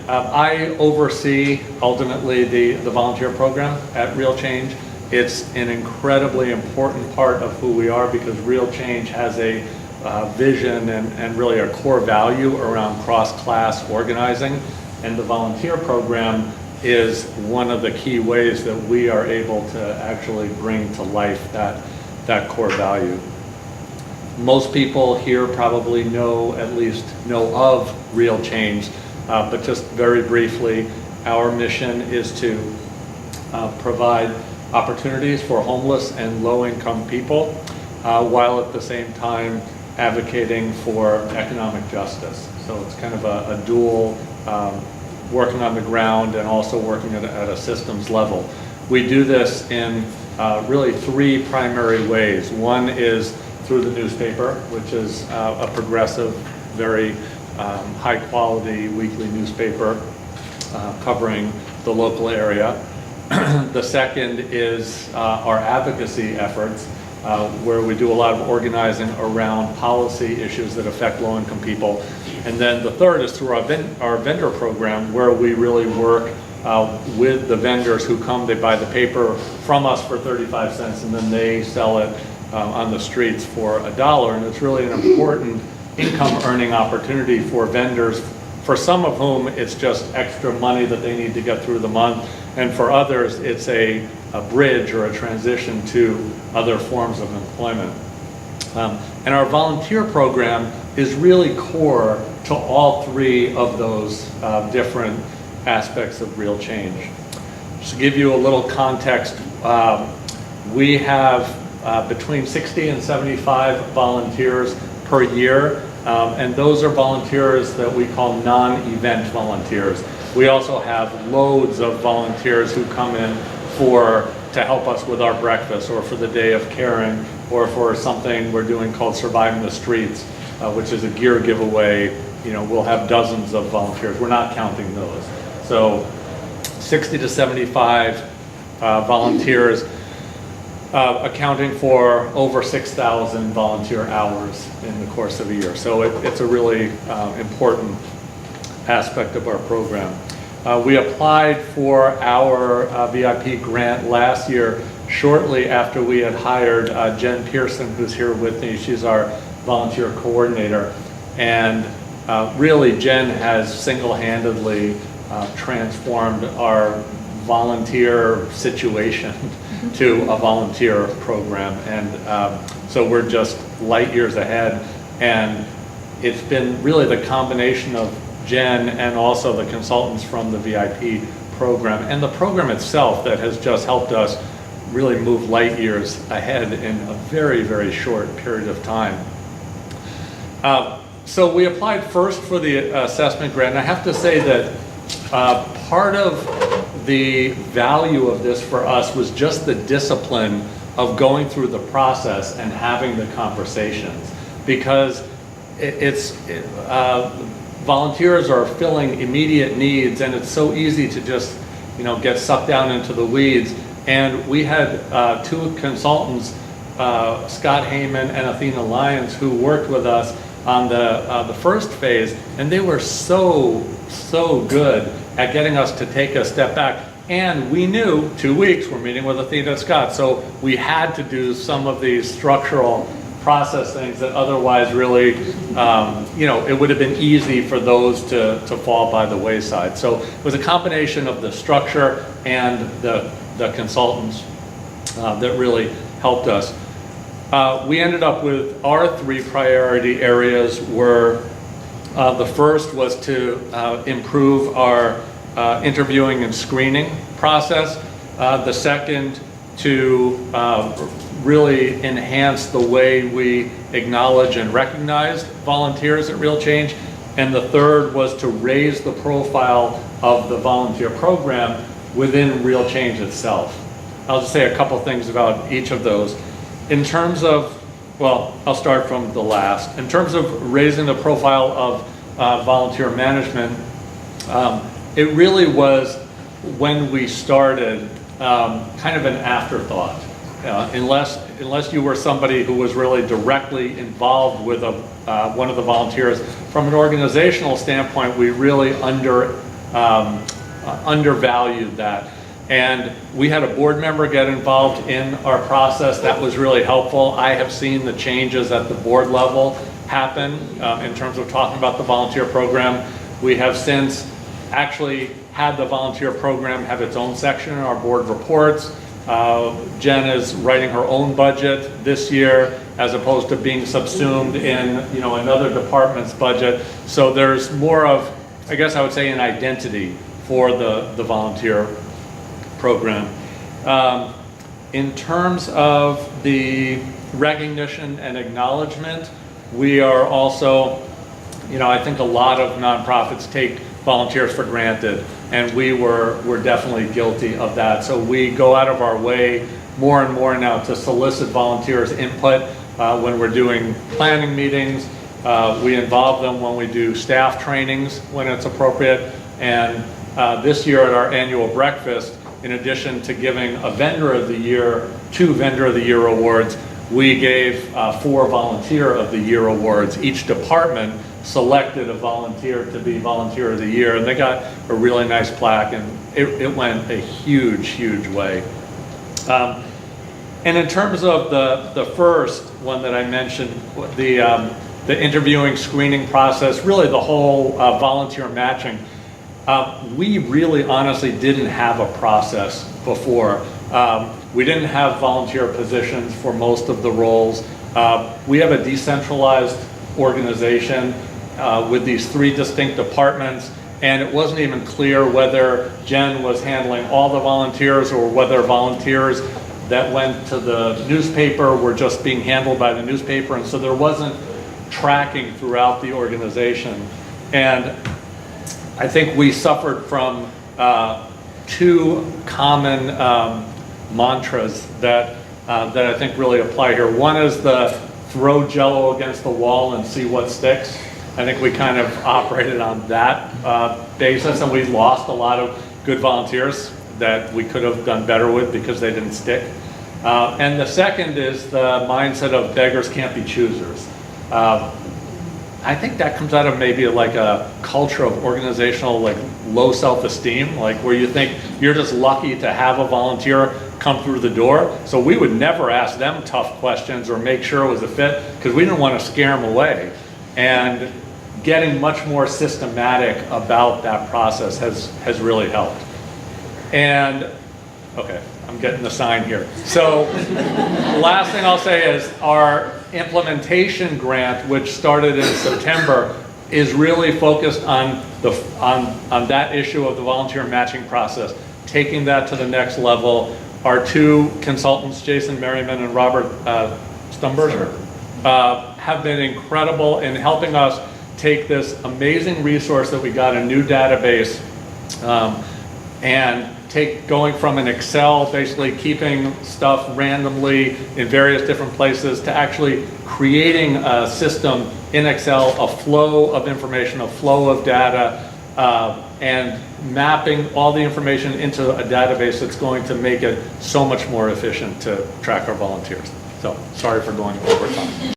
I oversee ultimately the volunteer program at Real Change. It's an incredibly important part of who we are because Real Change has a vision and really a core value around cross-class organizing, and the volunteer program is one of the key ways that we are able to actually bring to life that core value. Most people here probably at least know of Real Change, but just very briefly, our mission is to provide opportunities for homeless and low-income people, while at the same time advocating for economic justice. So it's kind of a dual working on the ground and also working at a systems level. We do this in really three primary ways. One is through the newspaper, which is a progressive, very high quality weekly newspaper covering the local area. The second is our advocacy efforts, where we do a lot of organizing around policy issues that affect low-income people. And then the third is through our vendor program, where we really work with the vendors who come. They buy the paper from us for 35 cents, and then they sell it on the streets for $1. And it's really an important income earning opportunity for vendors, for some of whom it's just extra money that they need to get through the month, and for others it's a bridge or a transition to other forms of employment. And our volunteer program is really core to all three of those different aspects of Real Change. Just to give you a little context, we have between 60 and 75 volunteers per year, and those are volunteers that we call non-event volunteers. We also have loads of volunteers who come in to help us with our breakfast, or for the day of caring, or for something we're doing called Surviving the Streets, which is a gear giveaway. We'll have dozens of volunteers. We're not counting those. So 60 to 75 volunteers, accounting for over 6,000 volunteer hours in the course of a year. So it's a really important aspect of our program. We applied for our VIP grant last year, shortly after we had hired Jen Pearson, who's here with me. She's our volunteer coordinator. And really, Jen has single-handedly transformed our volunteer situation to a volunteer program. And so we're just light years ahead. And it's been really the combination of Jen and also the consultants from the VIP program and the program itself that has just helped us really move light years ahead in a very, very short period of time. So we applied first for the assessment grant. And I have to say that part of the value of this for us was just the discipline of going through the process and having the conversations, because volunteers are filling immediate needs, and it's so easy to just get sucked down into the weeds. And we had two consultants, Scott Heyman and Athena Lyons, who worked with us on the first phase, and they were so good at getting us to take a step back. And we knew 2 weeks we're meeting with Athena and Scott, so we had to do some of these structural process things that otherwise really, it would have been easy for those to fall by the wayside. So it was a combination of the structure and the consultants that really helped us. We ended up with our three priority areas were, the first was to improve our interviewing and screening process. The second, to really enhance the way we acknowledge and recognize volunteers at Real Change. And the third was to raise the profile of the volunteer program within Real Change itself. I'll just say a couple things about each of those. In terms of, I'll start from the last. In terms of raising the profile of volunteer management, it really was, when we started, kind of an afterthought. Unless you were somebody who was really directly involved with one of the volunteers. From an organizational standpoint, we really undervalued that. And we had a board member get involved in our process. That was really helpful. I have seen the changes at the board level happen in terms of talking about the volunteer program. We have since actually had the volunteer program have its own section in our board reports. Jen is writing her own budget this year as opposed to being subsumed in another department's budget. So there's more of, I guess I would say, an identity for the volunteer program. In terms of the recognition and acknowledgement, we are also, I think a lot of nonprofits take volunteers for granted, and we're definitely guilty of that. So we go out of our way more and more now to solicit volunteers' input when we're doing planning meetings. We involve them when we do staff trainings when it's appropriate. And this year at our annual breakfast, in addition to giving a Vendor of the Year, 2 Vendor of the Year awards, we gave 4 Volunteer of the Year awards. Each department selected a volunteer to be Volunteer of the Year, and they got a really nice plaque, and it went a huge, huge way. And in terms of the first one that I mentioned, the interviewing screening process, really the whole volunteer matching, we really honestly didn't have a process before. We didn't have volunteer positions for most of the roles. We have a decentralized organization with these 3 distinct departments, and it wasn't even clear whether Jen was handling all the volunteers or whether volunteers that went to the newspaper were just being handled by the newspaper, and so there wasn't tracking throughout the organization. And I think we suffered from 2 common mantras that I think really apply here. One is the throw Jell-O against the wall and see what sticks. I think we kind of operated on that basis, and we lost a lot of good volunteers that we could have done better with because they didn't stick. And the second is the mindset of beggars can't be choosers. I think that comes out of maybe like a culture of organizational low self-esteem, where you think you're just lucky to have a volunteer come through the door. So we would never ask them tough questions or make sure it was a fit because we didn't want to scare them away. And getting much more systematic about that process has really helped. And okay, I'm getting the sign here. So the last thing I'll say is our implementation grant, which started in September, is really focused on that issue of the volunteer matching process, taking that to the next level. Our 2 consultants, Jason Merriman and Robert Stumberger, have been incredible in helping us take this amazing resource that we got, a new database, and going from an Excel, basically keeping stuff randomly in various different places, to actually creating a system in Excel, a flow of information, a flow of data, and mapping all the information into a database that's going to make it so much more efficient to track our volunteers. So sorry for going over time.